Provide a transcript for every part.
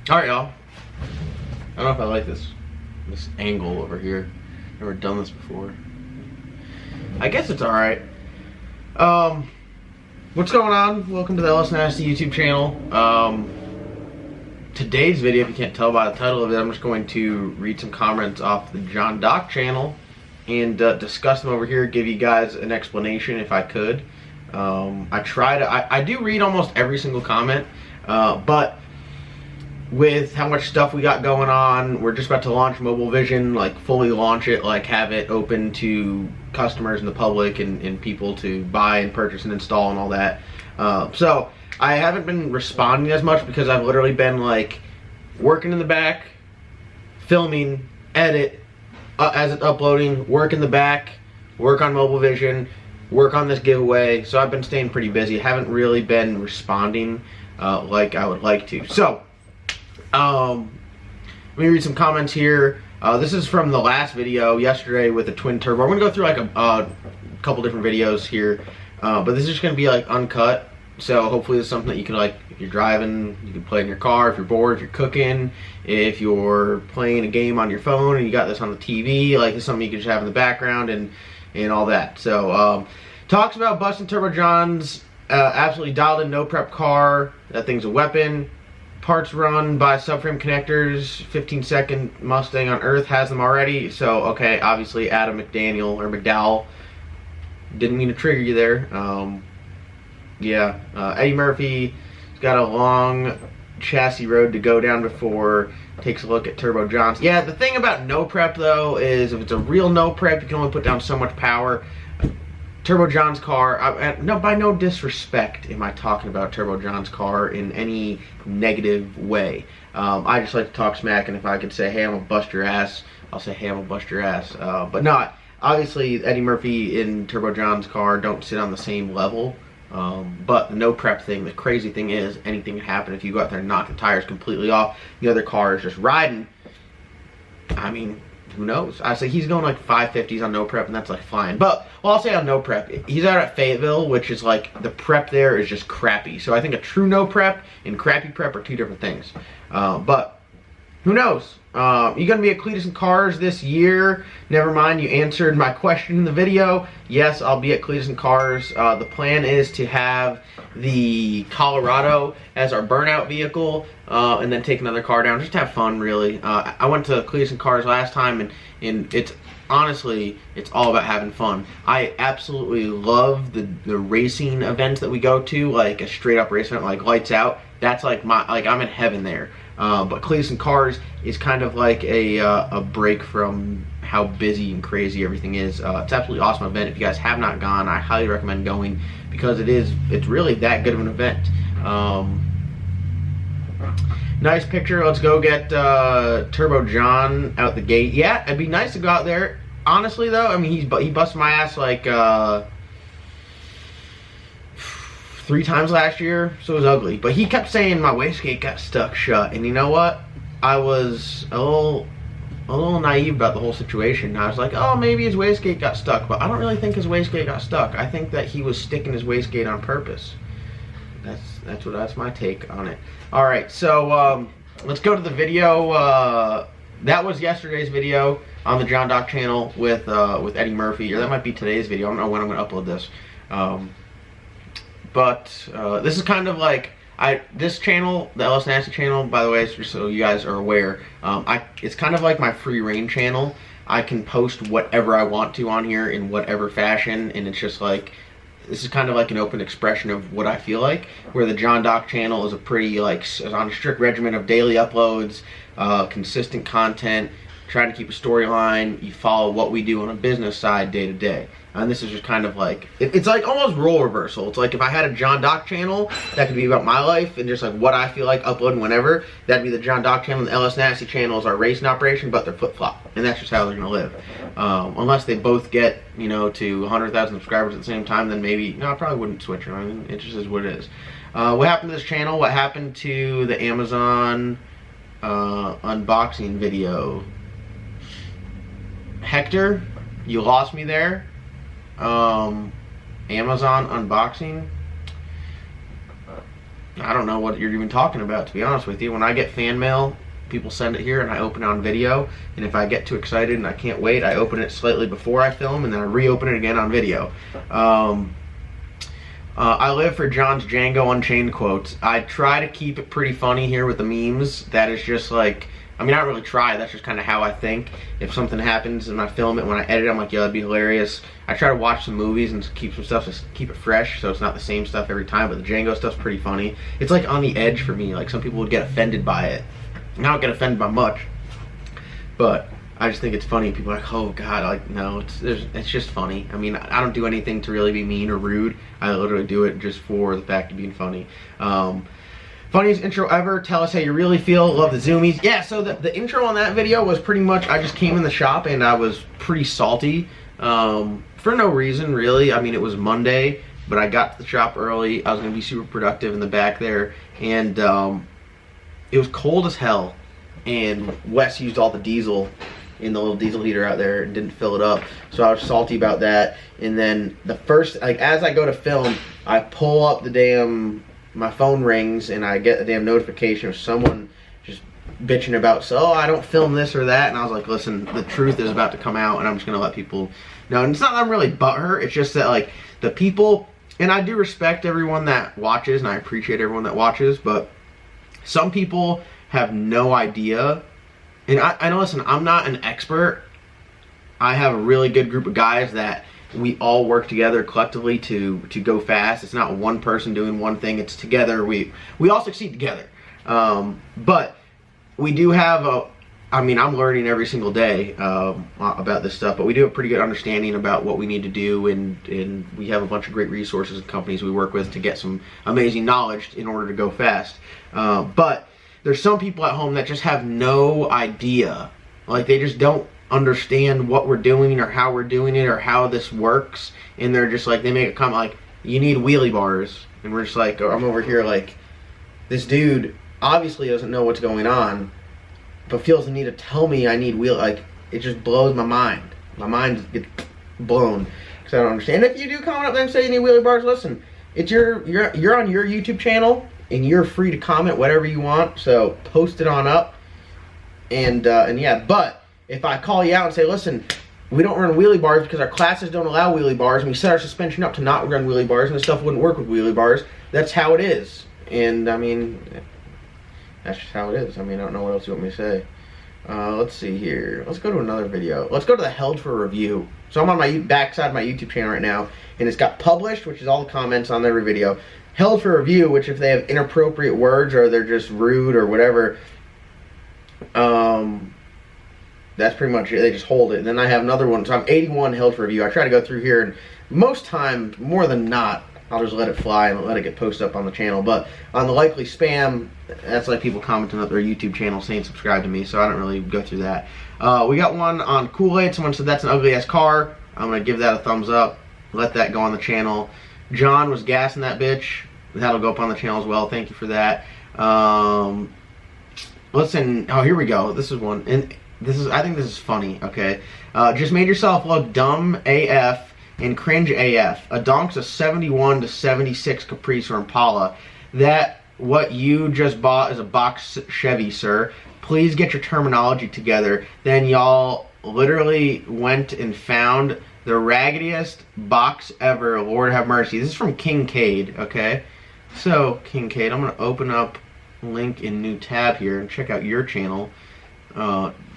Alright, y'all. I don't know if I like this angle over here. Never done this before. I guess it's alright. What's going on? Welcome to the LS Nasty YouTube channel. Today's video, if you can't tell by the title of it, I'm just going to read some comments off the John Doc channel and discuss them over here, give you guys an explanation if I could. I do read almost every single comment, but with how much stuff we got going on, we're just about to launch Mobile Vision, like fully launch it, like have it open to customers and the public and people to buy and purchase and install and all that. So I haven't been responding as much because I've literally been like working in the back, filming, edit, as it's uploading, work in the back, work on Mobile Vision, work on this giveaway. So I've been staying pretty busy. Haven't really been responding like I would like to. So let me read some comments here. This is from the last video yesterday with the twin turbo. I'm gonna go through like a couple different videos here, but this is just gonna be like uncut. So hopefully it's something that you can, like, if you're driving, you can play in your car, if you're bored, if you're cooking, if you're playing a game on your phone and you got this on the TV, like it's something you can just have in the background and all that. So talks about busting Turbo John's absolutely dialed in no prep car. That thing's a weapon. Parts run by subframe connectors. 15-second Mustang on Earth has them already. So okay, obviously Adam McDowell. Didn't mean to trigger you there. Yeah, Eddie Murphy's got a long chassis road to go down before takes a look at Turbo John's. Yeah, the thing about no prep though is if it's a real no prep, you can only put down so much power. Turbo John's car, no, by no disrespect am I talking about Turbo John's car in any negative way. I just like to talk smack, and if I could say, hey, I'm gonna bust your ass, I'll say, hey, I'm gonna bust your ass. But not, obviously Eddie Murphy and Turbo John's car don't sit on the same level. But the no prep thing, the crazy thing is anything can happen if you go out there and knock the tires completely off. The other car is just riding. I mean, who knows? I say he's going like 550s on no prep, and that's like fine. But well, I'll say on no prep, he's out at Fayetteville, which is like the prep there is just crappy. So I think a true no prep and crappy prep are two different things. But who knows? You gonna be at Cletus and Cars this year? Never mind, you answered my question in the video. Yes, I'll be at Cletus and Cars. The plan is to have the Colorado as our burnout vehicle, and then take another car down. Just have fun, really. I went to Cletus and Cars last time, and it's honestly, it's all about having fun. I absolutely love the racing events that we go to, like a straight up race event, like Lights Out. That's like I'm in heaven there. But Cletus and Cars is kind of like a break from how busy and crazy everything is. It's an absolutely awesome event. If you guys have not gone, I highly recommend going because it's really that good of an event. Nice picture. Let's go get Turbo John out the gate. Yeah, it'd be nice to go out there. Honestly though, I mean he busted my ass like 3 times last year, so it was ugly. But he kept saying my wastegate got stuck shut, and you know what? I was a little naive about the whole situation. I was like, oh, maybe his wastegate got stuck, but I don't really think his wastegate got stuck. I think that he was sticking his wastegate on purpose. That's my take on it. All right, so let's go to the video. That was yesterday's video on the John Doc channel with Eddie Murphy, or that might be today's video. I don't know when I'm going to upload this. But this is kind of like this channel, the LS Nasty channel, by the way, just so you guys are aware, it's kind of like my free reign channel. I can post whatever I want to on here in whatever fashion, and it's just like, this is kind of like an open expression of what I feel like, where the John Doc channel is a pretty, like, on a strict regimen of daily uploads, consistent content, trying to keep a storyline. You follow what we do on a business side day to day. And this is just kind of like, it's like almost role reversal. It's like if I had a John Doc channel that could be about my life and just like what I feel like uploading whenever, that'd be the John Doc channel, and the LS Nasty channel is our racing operation, but they're flip-flop. And that's just how they're gonna live. Unless they both get, you know, to 100,000 subscribers at the same time, then maybe, no, I probably wouldn't switch them. I mean, it just is what it is. What happened to this channel? What happened to the Amazon unboxing video? Hector, you lost me there. Amazon unboxing. I I don't know what you're even talking about, to be honest with you. When I get fan mail, people send it here and I open it on video, and if I get too excited and I can't wait, I open it slightly before I film and then I reopen it again on video. I live for John's Django Unchained quotes. I try to keep it pretty funny here with the memes. That is just like, I mean, I don't really try, that's just kind of how I think. If something happens and I film it, when I edit it, I'm like, yo, that'd be hilarious. I try to watch some movies and keep some stuff, just keep it fresh, so it's not the same stuff every time, but the Django stuff's pretty funny. It's like on the edge for me, like some people would get offended by it. I don't get offended by much, but I just think it's funny. People are like, oh God, like, no, it's just funny. I mean, I don't do anything to really be mean or rude. I literally do it just for the fact of being funny. Funniest intro ever, tell us how you really feel, love the zoomies. Yeah, so the intro on that video was pretty much, I just came in the shop and I was pretty salty, for no reason really. I mean, it was Monday, but I got to the shop early. I was gonna be super productive in the back there, and it was cold as hell, and Wes used all the diesel in the little diesel heater out there and didn't fill it up, so I was salty about that. And then the first, like, as I go to film, I pull up the damn, my phone rings and I get a damn notification of someone just bitching about, so, oh, I don't film this or that, and I was like, listen, the truth is about to come out and I'm just gonna let people know. And it's not that I'm really butthurt, it's just that, like, the people, and I do respect everyone that watches and I appreciate everyone that watches, but some people have no idea. And I know, listen, I'm not an expert. I have a really good group of guys that we all work together collectively to go fast. It's not one person doing one thing, it's together. We all succeed together. But we do have I mean, I'm learning every single day about this stuff, but we do have a pretty good understanding about what we need to do, and we have a bunch of great resources and companies we work with to get some amazing knowledge in order to go fast. But there's some people at home that just have no idea. Like, they just don't understand what we're doing or how we're doing it or how this works, and they're just like, they make a comment like, you need wheelie bars, and we're just like, I'm over here like, this dude obviously doesn't know what's going on, but feels the need to tell me I need like, it just blows my mind. My mind gets blown because I don't understand. If you do comment up there and say you need wheelie bars, listen, it's you're on your YouTube channel and you're free to comment whatever you want, so post it on up. And yeah, but if I call you out and say, listen, we don't run wheelie bars because our classes don't allow wheelie bars, and we set our suspension up to not run wheelie bars, and this stuff wouldn't work with wheelie bars, that's how it is. And I mean, that's just how it is. I mean, I don't know what else you want me to say. Let's see here. Let's go to another video. Let's go to the held for review. So I'm on my backside of my YouTube channel right now, and it's got published, which is all the comments on every video. Held for review, which if they have inappropriate words or they're just rude or whatever, that's pretty much it. They just hold it. And then I have another one. So I'm 81 held for review. I try to go through here, and most times, more than not, I'll just let it fly and let it get posted up on the channel. But on the likely spam, that's like people commenting on their YouTube channel saying subscribe to me, so I don't really go through that. We got one on Kool-Aid. Someone said that's an ugly ass car. I'm gonna give that a thumbs up. Let that go on the channel. John was gassing that bitch. That'll go up on the channel as well. Thank you for that. Listen, oh, here we go. This is one, and I think this is funny. Okay, just made yourself look dumb AF and cringe AF. A donk's a 71 to 76 Caprice or Impala. That what you just bought is a box Chevy, sir. Please get your terminology together. Then y'all literally went and found the raggediest box ever. Lord have mercy. This is from Kincaid, okay? So, Kincaid, I'm going to open up link in new tab here and check out your channel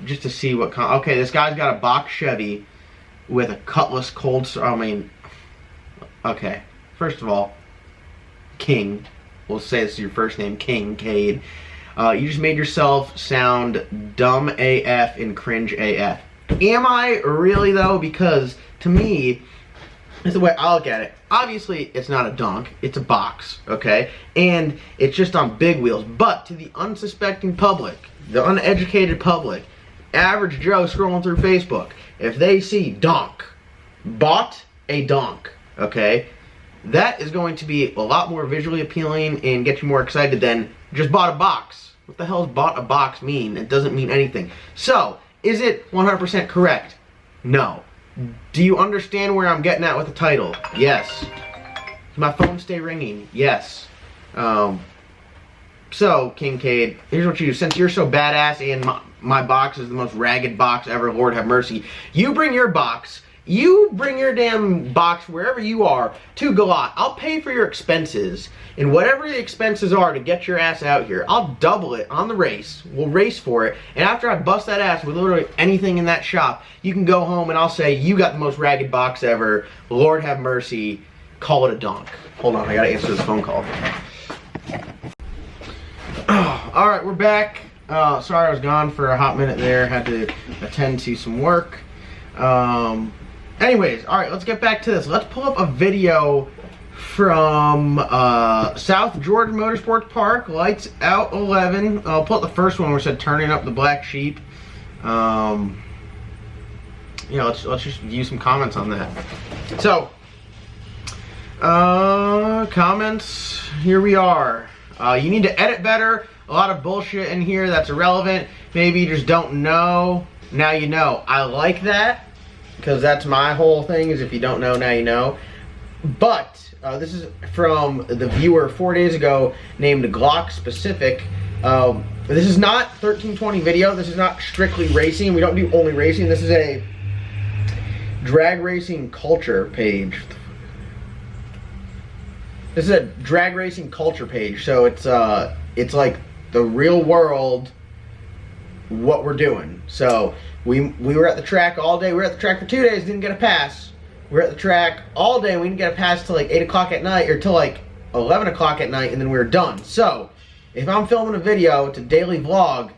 just to see what okay, this guy's got a box Chevy with a Cutlass Cold I mean, okay, first of all, King, we'll say this is your first name, Kincaid. You just made yourself sound dumb AF and cringe AF. Am I really though? Because to me, that's the way I look at it. Obviously, it's not a donk, it's a box, okay? And it's just on big wheels. But to the unsuspecting public, the uneducated public, average Joe scrolling through Facebook, if they see donk, bought a donk, okay, that is going to be a lot more visually appealing and get you more excited than just bought a box. What the hell does bought a box mean? It doesn't mean anything. So, is it 100% correct? No. Do you understand where I'm getting at with the title? Yes. Does my phone stay ringing? Yes. So, Kincaid, here's what you do. Since you're so badass and my box is the most ragged box ever, Lord have mercy, you bring your box. You bring your damn box wherever you are to Galat. I'll pay for your expenses. And whatever the expenses are to get your ass out here, I'll double it on the race. We'll race for it. And after I bust that ass with literally anything in that shop, you can go home and I'll say, you got the most ragged box ever. Lord have mercy. Call it a donk. Hold on, I gotta answer this phone call. Alright, we're back. Sorry I was gone for a hot minute there. Had to attend to some work. Anyways, alright, let's get back to this. Let's pull up a video from South Georgia Motorsports Park. Lights out 11. I'll pull up the first one where it said turning up the black sheep. Yeah, let's just view some comments on that. So, comments, here we are. You need to edit better. A lot of bullshit in here that's irrelevant. Maybe you just don't know. Now you know. I like that, because that's my whole thing, is if you don't know, now you know. But this is from the viewer 4 days ago named Glock Specific. This is not 1320 video. This is not strictly racing. We don't do only racing. This is a drag racing culture page. This is a drag racing culture page. So it's like the real world, what we're doing. So we were at the track all day. We were at the track for 2 days, didn't get a pass. We were at the track all day, we didn't get a pass till like 8 o'clock at night, or till like 11 o'clock at night, and then we were done. So if I'm filming a video, it's a daily vlog,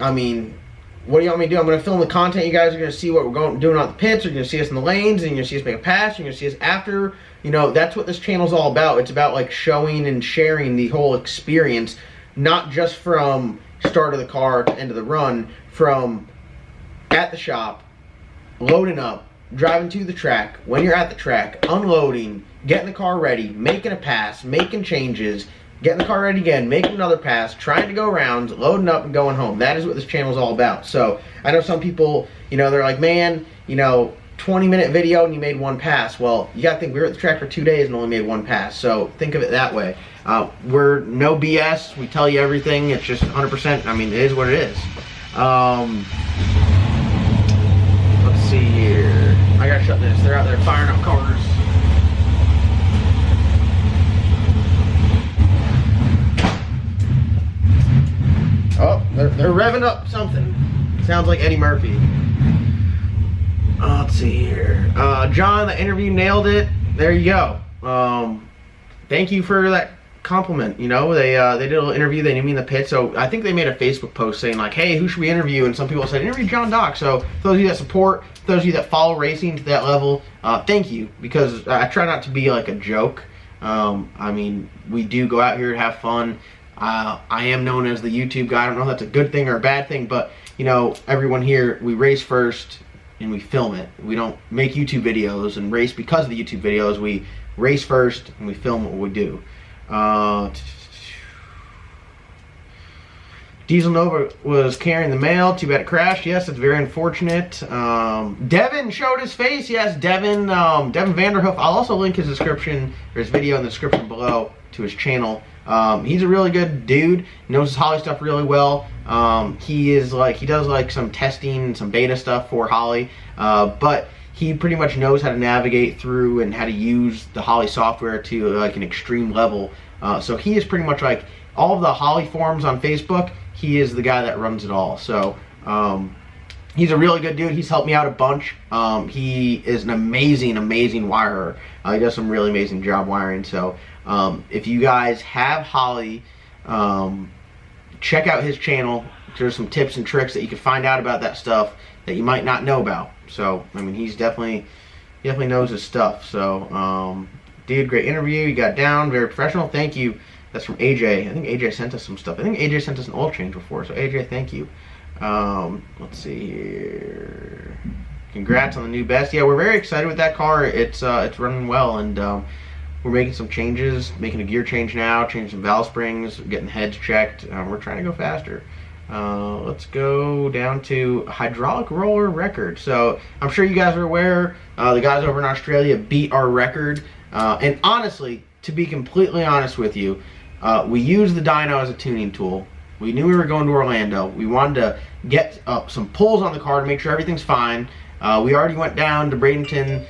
I mean, what do you want me to do? I'm going to film the content. You guys are going to see what we're doing on the pits. You're going to see us in the lanes, and you're going to see us make a pass. You're going to see us after. You know, that's what this channel's all about. It's about like showing and sharing the whole experience, not just from start of the car to end of the run, from at the shop, loading up, driving to the track, when you're at the track, unloading, getting the car ready, making a pass, making changes, getting the car ready again, making another pass, trying to go rounds, loading up and going home. That is what this channel is all about. So I know some people, you know, they're like, man, you know, 20-minute video and you made one pass. Well, you gotta think, we were at the track for 2 days and only made one pass. So think of it that way. We're no BS. We tell you everything. It's just 100%. I mean, it is what it is. Let's see here. I gotta shut this. They're out there firing up cars. Oh, they're revving up something. Sounds like Eddie Murphy. Let's see here. John, the interview nailed it. There you go. Thank you for that compliment. You know, they did a little interview. They knew me in the pit, so I think they made a Facebook post saying like, hey, who should we interview? And some people said interview John Doc. So for those of you that support, for those of you that follow racing to that level, thank you, because I try not to be like a joke. I mean, we do go out here to have fun. I am known as the YouTube guy. I don't know if that's a good thing or a bad thing, but you know, everyone here, we race first and we film it. We don't make YouTube videos and race because of the YouTube videos. We race first and we film what we do. Diesel Nova was carrying the mail. Too bad it crashed. Yes, it's very unfortunate. Devin showed his face. Yes, Devin Vanderhoof. I'll also link his description, or his video in the description below, to his channel. He's a really good dude. Knows his Holly stuff really well. He does like some testing and some beta stuff for Holly, but he pretty much knows how to navigate through and how to use the Holly software to like an extreme level. So he is pretty much like all of the Holly forums on Facebook. He is the guy that runs it all. So he's a really good dude. He's helped me out a bunch. He is an amazing wirer. He does some really amazing job wiring. So if you guys have Holly, check out his channel. There's some tips and tricks that you can find out about that stuff that you might not know about. So I mean, he definitely knows his stuff. So dude, great interview. You got down, very professional. Thank you. That's from AJ. I think AJ sent us some stuff. I think AJ sent us an oil change before. So AJ, thank you. Let's see here. Congrats on the new best. Yeah, we're very excited with that car. It's running well, and we're making some changes, making a gear change now, changing some valve springs, getting heads checked. We're trying to go faster. Let's go down to hydraulic roller record. So I'm sure you guys are aware, the guys over in Australia beat our record. And honestly, to be completely honest with you, We used the dyno as a tuning tool. We knew we were going to Orlando. We wanted to get some pulls on the car to make sure everything's fine. We already went down to Bradenton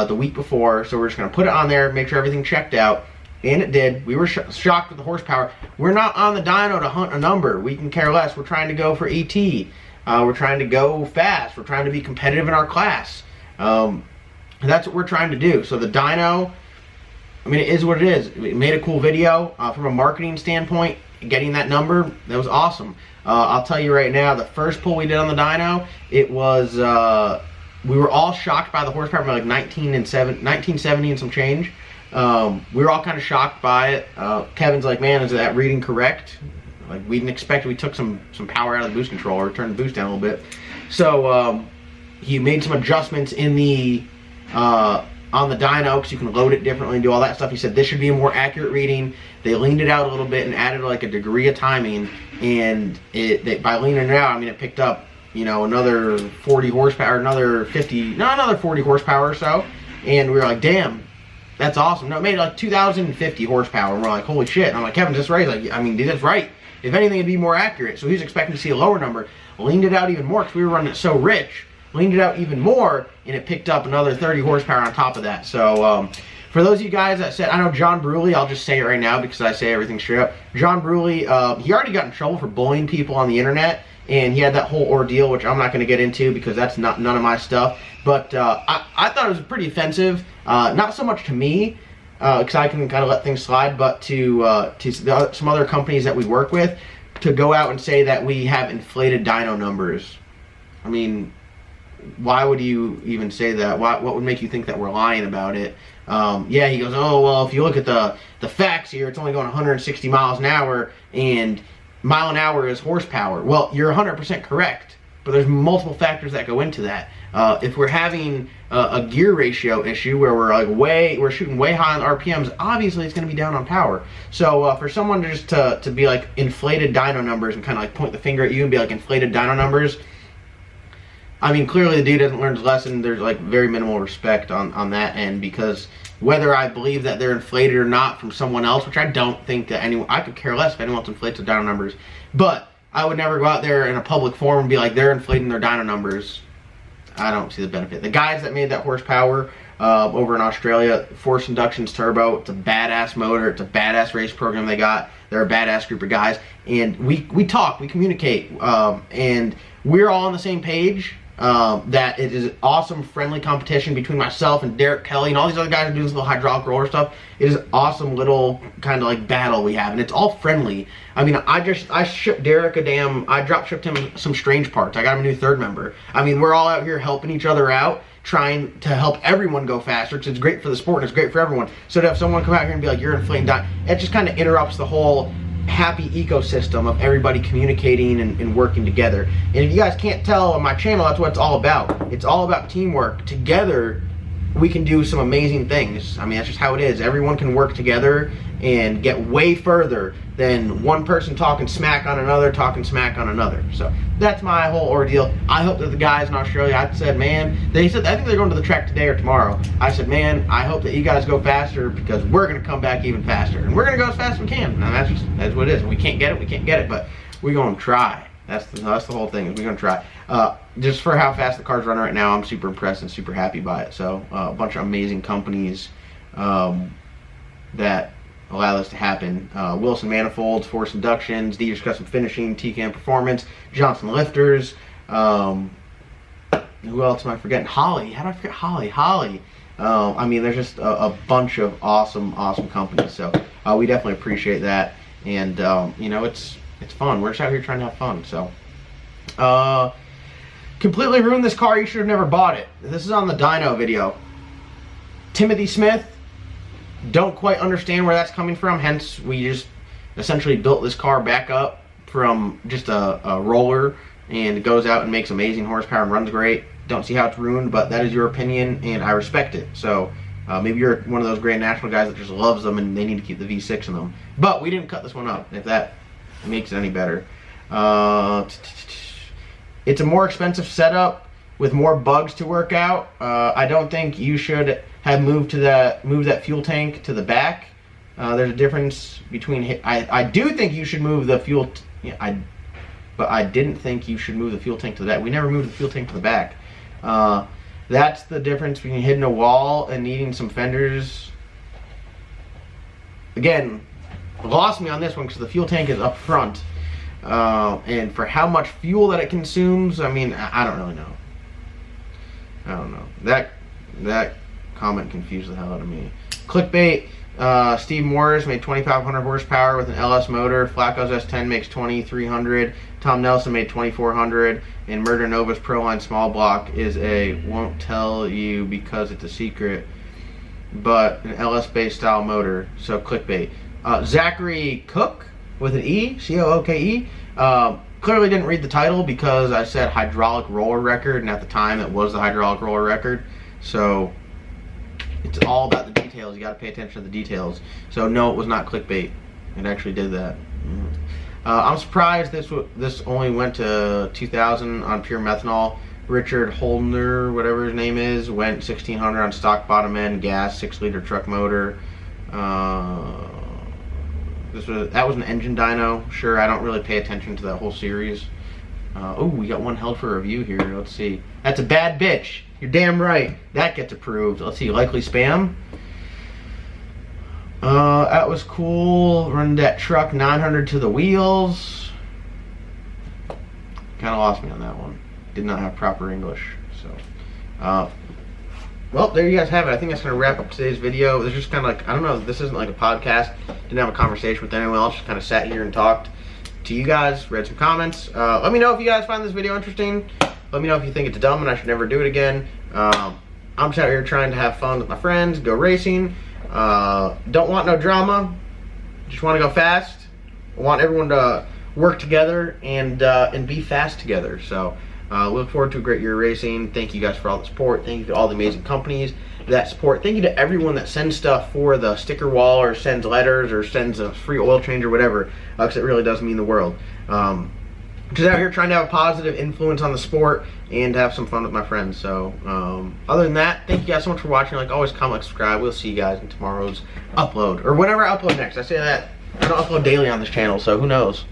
the week before, so we're just going to put it on there, make sure everything checked out. And it did. We were shocked with the horsepower. We're not on the dyno to hunt a number. We can care less. We're trying to go for ET. We're trying to go fast. We're trying to be competitive in our class. That's what we're trying to do. So the dyno, I mean, it is what it is. It made a cool video. From a marketing standpoint, getting that number, that was awesome. I'll tell you right now, the first pull we did on the dyno, it was, we were all shocked by the horsepower, like 1970 and some change. We were all kind of shocked by it. Kevin's like, man, is that reading correct? Like, we didn't expect it. We took some power out of the boost controller, turned the boost down a little bit. So he made some adjustments in the on the dyno, because you can load it differently and do all that stuff. He said this should be a more accurate reading. They leaned it out a little bit and added like a degree of timing, and by leaning it out, I mean, it picked up, you know, another 40 horsepower, another 40 horsepower or so. And we were like, damn, that's awesome. No, it made like 2,050 horsepower. And we're like, holy shit. And I'm like, Kevin, that's right. Like, I mean, dude, that's right. If anything, it'd be more accurate. So he was expecting to see a lower number. Leaned it out even more because we were running it so rich. Leaned it out even more, and it picked up another 30 horsepower on top of that. So for those of you guys that said, I know John Bruley, I'll just say it right now because I say everything straight up. John Bruley, he already got in trouble for bullying people on the internet, and he had that whole ordeal, which I'm not going to get into because that's none of my stuff. But I thought it was pretty offensive, not so much to me, because I can kind of let things slide, but to some other companies that we work with, to go out and say that we have inflated dyno numbers. I mean, why would you even say that? What would make you think that we're lying about it? Yeah, he goes, oh, well, if you look at the facts here, it's only going 160 miles an hour, and mile an hour is horsepower. Well, you're 100% correct, but there's multiple factors that go into that. If we're having a gear ratio issue where we're shooting way high on RPMs, obviously it's going to be down on power. So for someone just to be like inflated dyno numbers and kind of like point the finger at you and be like inflated dyno numbers, I mean, clearly the dude hasn't learned his lesson. There's like very minimal respect on that end, because whether I believe that they're inflated or not from someone else, which I don't think that anyone, I could care less if anyone inflates the dyno numbers, but I would never go out there in a public forum and be like, they're inflating their dyno numbers. I don't see the benefit. The guys that made that horsepower over in Australia, Force Inductions Turbo, it's a badass motor, it's a badass race program they got. They're a badass group of guys, and we talk, we communicate, and we're all on the same page. That it is awesome, friendly competition between myself and Derek Kelly and all these other guys who do this little hydraulic roller stuff. It is awesome little kind of like battle we have, and it's all friendly. I mean, I shipped Derek I drop shipped him some strange parts. I got him a new third member. I mean, we're all out here helping each other out, trying to help everyone go faster, because it's great for the sport and it's great for everyone. So to have someone come out here and be like, you're inflating dyno, it just kind of interrupts the whole happy ecosystem of everybody communicating and working together. And if you guys can't tell on my channel, that's what it's all about. It's all about teamwork. Together we can do some amazing things. I mean, that's just how it is. Everyone can work together and get way further than one person talking smack on another, So that's my whole ordeal. I hope that the guys in Australia, I said, man, they said, I think they're going to the track today or tomorrow. I said, man, I hope that you guys go faster, because we're going to come back even faster. And we're going to go as fast as we can. And that's what it is. If we can't get it, but we're going to try. That's the whole thing, is we're going to try. Just for how fast the car's running right now, I'm super impressed and super happy by it. So a bunch of amazing companies that allow this to happen. Wilson Manifolds, Force Inductions, Dieter's Custom Finishing, TCAM Performance, Johnson Lifters. Who else am I forgetting? Holly. How did I forget Holly? I mean, there's just a bunch of awesome companies. So we definitely appreciate that. And you know, it's fun. We're just out here trying to have fun. So completely ruined this car. You should have never bought it. This is on the dyno video. Timothy Smith. Don't quite understand where that's coming from. Hence, we just essentially built this car back up from just a roller, and it goes out and makes amazing horsepower and runs great. Don't see how it's ruined, but that is your opinion, and I respect it. So maybe you're one of those Grand National guys that just loves them and they need to keep the V6 in them. But we didn't cut this one up, if that makes it any better. It's a more expensive setup with more bugs to work out. I don't think you should have moved that fuel tank to the back. There's a difference between. I do think you should move the fuel. But I didn't think you should move the fuel tank to the back. We never moved the fuel tank to the back. That's the difference between hitting a wall and needing some fenders. Again, lost me on this one because the fuel tank is up front. And for how much fuel that it consumes, I mean, I don't really know. I don't know. That comment confused the hell out of me. Clickbait. Steve Morris made 2,500 horsepower with an LS motor. Flacco's S10 makes 2,300. Tom Nelson made 2,400. And Murder Nova's Proline small block is a won't tell you because it's a secret, but an LS-based style motor. So clickbait. Zachary Cook with an E, C-O-O-K-E. Clearly didn't read the title because I said hydraulic roller record, and at the time it was the hydraulic roller record. So it's all about the details. You got to pay attention to the details. So no, it was not clickbait. It actually did that. I'm surprised this only went to 2,000 on pure methanol. Richard Holdner, whatever his name is, went 1,600 on stock bottom end gas 6-liter truck motor. That was an engine dyno. Sure, I don't really pay attention to that whole series. Oh, we got one held for review here. Let's see. That's a bad bitch. You're damn right. That gets approved. Let's see. Likely spam. That was cool. Run that truck 900 to the wheels. Kind of lost me on that one. Did not have proper English. So, well, there you guys have it. I think that's going to wrap up today's video. This is just kind of like, I don't know, this isn't like a podcast. Didn't have a conversation with anyone else. Just kind of sat here and talked to you guys, read some comments. Let me know if you guys find this video interesting. Let me know if you think it's dumb and I should never do it again. I'm just out here trying to have fun with my friends, go racing. Don't want no drama. Just want to go fast. I want everyone to work together and be fast together. So look forward to a great year of racing. Thank you guys for all the support. Thank you to all the amazing companies that support. Thank you to everyone that sends stuff for the sticker wall or sends letters or sends a free oil change or whatever, because it really does mean the world. Just out here trying to have a positive influence on the sport and have some fun with my friends. So other than that, thank you guys so much for watching. Like always, comment, subscribe. We'll see you guys in tomorrow's upload or whenever I upload next. I say that I don't upload daily on this channel, so who knows.